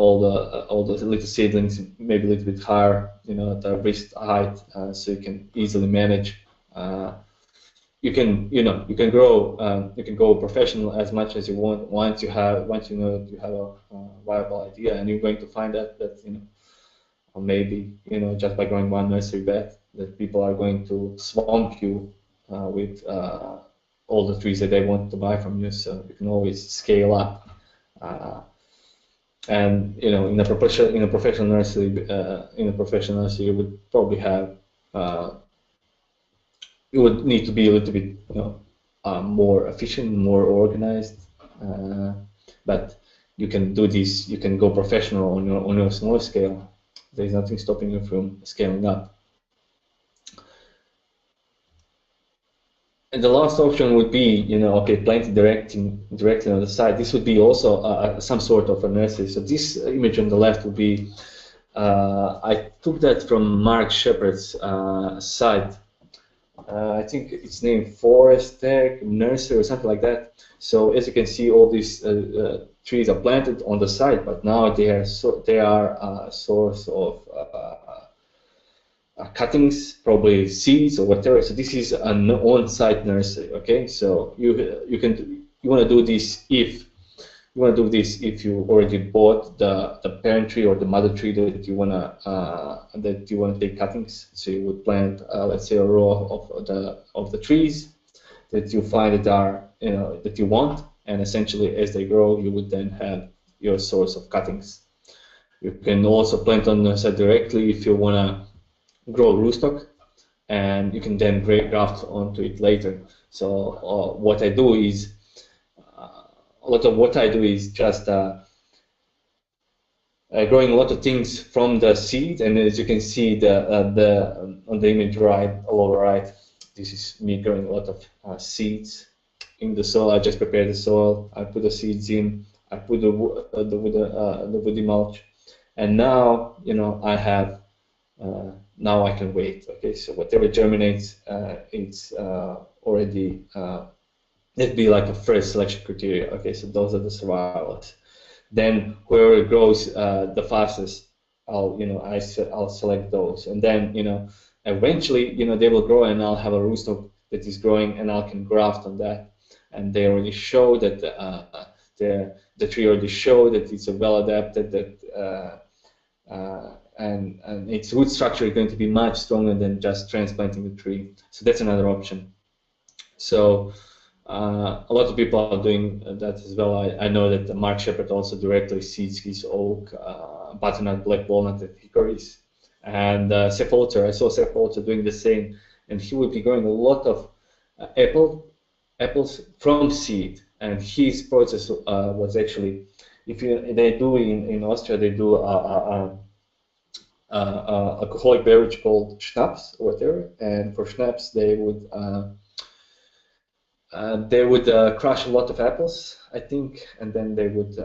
little seedlings maybe a little bit higher, you know, at the wrist height, so you can easily manage. You can go professional as much as you want once you know that you have a viable idea, and you're going to find that you know, or maybe, you know, just by growing one nursery bed, that people are going to swamp you with all the trees that they want to buy from you. So you can always scale up, and, you know, in a professional nursery, you would probably have you would need to be a little bit, you know, more efficient, more organized, but you can do this. You can go professional on your small scale. There's nothing stopping you from scaling up. And the last option would be, okay, planting directly on the side. This would be also some sort of a nursery. So this image on the left would be, I took that from Mark Shepard's site. I think it's named Forest Tech Nursery or something like that. So as you can see, all these trees are planted on the side, but now they are a source of cuttings, probably seeds or whatever. So this is an on-site nursery. Okay, so you want to do this if you already bought the parent tree or the mother tree that you wanna take cuttings. So you would plant, let's say, a row of the trees that you find that you want, and essentially as they grow, you would then have your source of cuttings. You can also plant on the side directly if you wanna grow rootstock, and you can then graft onto it later. So what I do is a lot of what I do is just growing a lot of things from the seed, and as you can see on the image lower right, this is me growing a lot of seeds in the soil. I just prepare the soil, I put the seeds in, I put the woody mulch, and now I have now I can wait. Okay, so whatever germinates, it's already it'd be like a first selection criteria. Okay, so those are the survivals. Then whoever grows the fastest, I'll select those, and then eventually they will grow, and I'll have a rootstock that is growing, and I can graft on that. And they already show that the tree already showed that it's a well adapted, that and its root structure is going to be much stronger than just transplanting the tree. So that's another option. So a lot of people are doing that as well. I know that Mark Shepard also directly seeds his oak, butternut, black walnut, and hickories. And Sepp Holzer, I saw Sepp Holzer doing the same, and he would be growing a lot of apples from seed. And his process was actually, they do in Austria, they do alcoholic beverage called schnapps or whatever, and for schnapps they would crush a lot of apples, I think, and then they would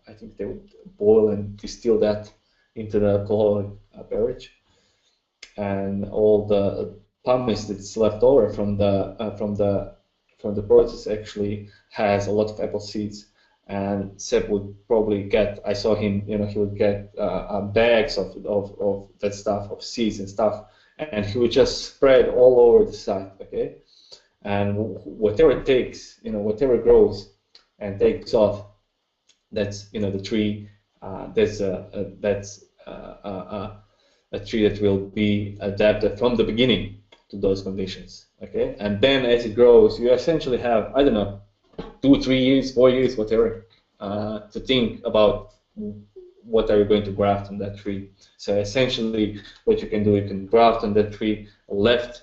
I think they would boil and distill that into the alcoholic beverage, and all the pumice that's left over from the process actually has a lot of apple seeds. And Seb would probably get, I saw him, he would get bags of that stuff, of seeds and stuff, and he would just spread all over the site, okay? And whatever it takes, whatever grows and takes off, that's, the tree, that's a tree that will be adapted from the beginning to those conditions, okay? And then as it grows, you essentially have, I don't know, 2, 3 years, 4 years, whatever, to think about what are you going to graft on that tree. So essentially, what you can do, you can graft on that tree left,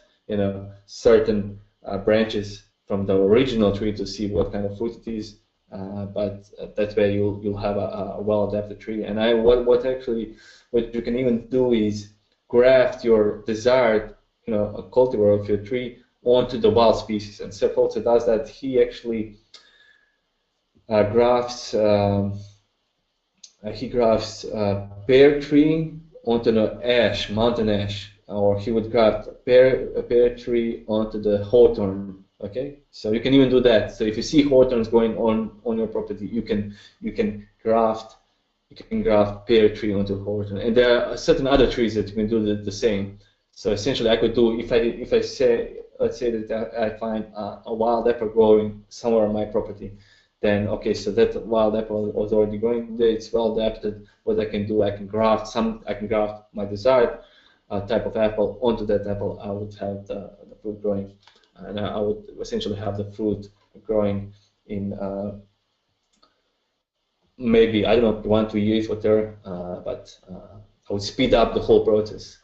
certain branches from the original tree to see what kind of fruit it is. But that way you'll have a well-adapted tree. And what you can even do is graft your desired, a cultivar of your tree onto the wild species. And Sepp Holzer does that. He actually grafts pear tree onto the mountain ash, or he would graft a pear tree onto the hawthorn. Okay, so you can even do that. So if you see hawthorns going on your property, you can graft pear tree onto hawthorn, and there are certain other trees that you can do the same. So essentially, I could do, if I say, let's say that I find a wild apple growing somewhere on my property, then okay, so that wild apple was already growing there, it's well adapted. What I can do, I can graft my desired type of apple onto that apple. I would have the fruit growing, and I would essentially have the fruit growing in maybe, I don't know, 1, 2 years, whatever, but I would speed up the whole process.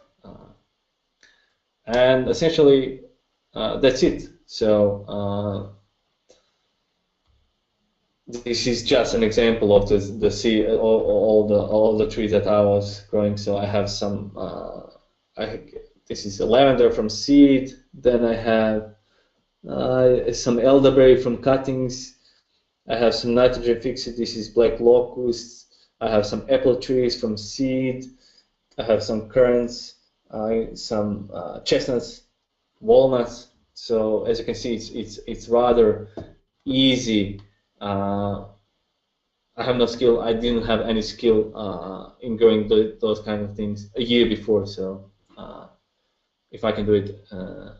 And essentially, that's it. So this is just an example of the seed, all the trees that I was growing. So I have some. this is lavender from seed. Then I have some elderberry from cuttings. I have some nitrogen fixed. This is black locust. I have some apple trees from seed. I have some currants, some chestnuts, walnuts. So as you can see, it's rather easy. I have no skill. I didn't have any skill in growing those kind of things a year before. So if I can do it,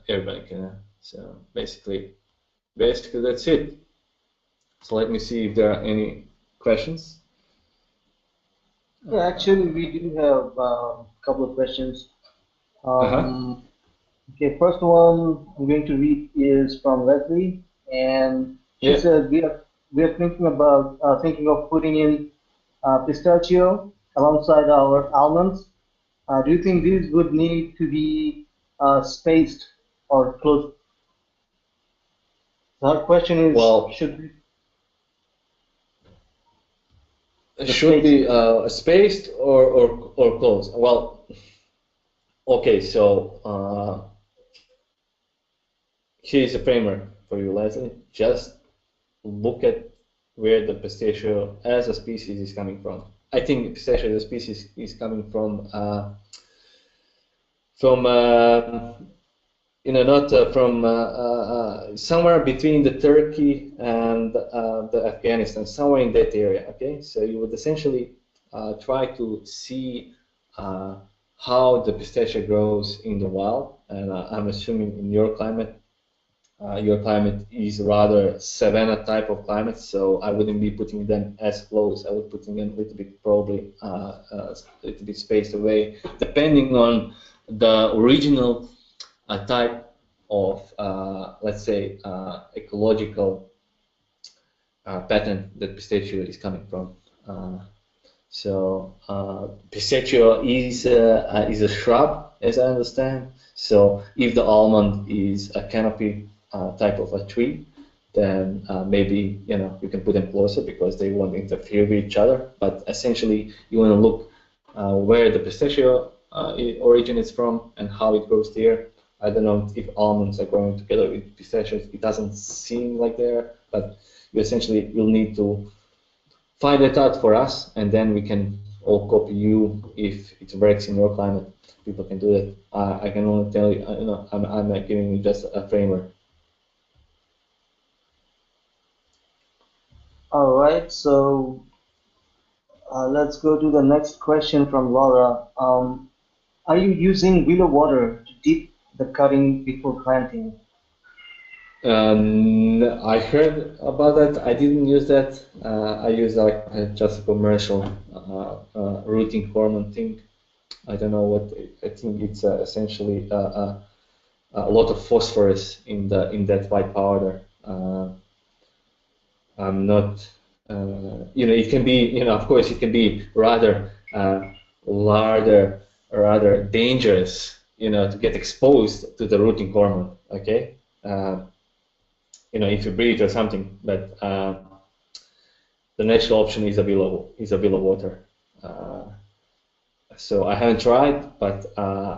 everybody can. So basically that's it. So let me see if there are any questions. Yeah, actually, we do have a couple of questions. Okay, first one I'm going to read is from Leslie, and she said we are thinking of putting in pistachio alongside our almonds. Do you think these would need to be spaced or close? Our question is, Well, should should be spaced or close? Well, okay, so here's a framework for you, Leslie. Just look at where the pistachio as a species is coming from. I think pistachio as a species is coming from not from somewhere between the Turkey and the Afghanistan, somewhere in that area. Okay, so you would essentially try to see how the pistachio grows in the wild, and I'm assuming in your climate is rather savanna type of climate, so I wouldn't be putting them as close. I would put them a little bit, probably a little bit spaced away, depending on the original type of, let's say, ecological pattern that pistachio is coming from. So pistachio is a shrub, as I understand. So if the almond is a canopy type of a tree, then maybe you can put them closer because they won't interfere with each other. But essentially, you want to look where the pistachio originates from and how it grows there. I don't know if almonds are growing together with pistachios. It doesn't seem like they are, but you'll need to find it out for us, and then we can all copy you if it works in your climate. People can do it. I can only tell you, I'm giving you just a framework. All right, so let's go to the next question from Laura. Are you using willow water to dip the cutting before planting? I heard about that. I didn't use that. I use just a commercial rooting hormone thing. I don't know what. I think it's essentially a lot of phosphorus in that white powder. I'm not. It can be. Of course, it can be rather dangerous. To get exposed to the rooting hormone. Okay. If you breathe or something, but the natural option is a willow water. So I haven't tried, but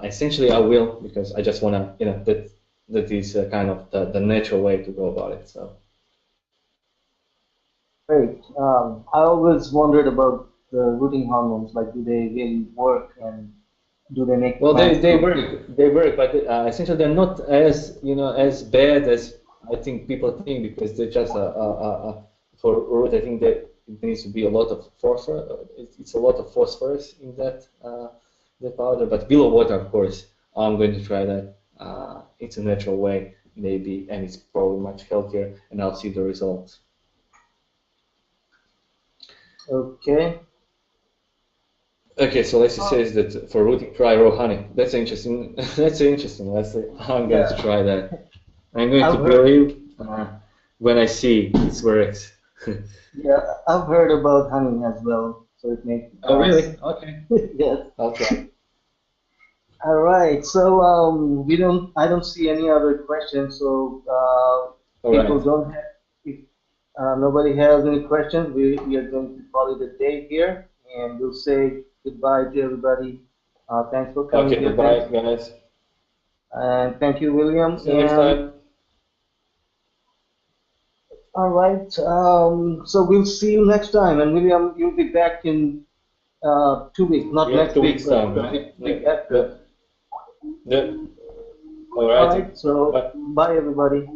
essentially I will, because I just want to, that is kind of the natural way to go about it. So. Great. I always wondered about the rooting hormones. Like, do they really work, and do they make? Well, they work, but essentially they're not as bad as I think people think, because they're just for root. I think that it needs to be a lot of phosphorus. It's a lot of phosphorus in that powder. But willow water, of course, I'm going to try that. It's a natural way, maybe, and it's probably much healthier, and I'll see the results. Okay. Okay, so Leslie says that for rooting, try raw honey. That's interesting. That's interesting, Leslie. I'm going to try that. I'm going to believe when I see it works. Yeah, I've heard about honey as well, so it makes. Oh, really? Okay. Yes. I'll try. All right. So I don't see any other questions. So people don't have. If nobody has any questions, we are going to call it a day here, and we'll say goodbye to everybody. Thanks for coming. Okay, goodbye, guys. And thank you, William. See you next time. All right. So we'll see you next time. And William, you'll be back in 2 weeks, not Yeah, next 2 weeks week, but time. the week Yeah. after. Yeah. All All right. right. So Bye. bye, everybody.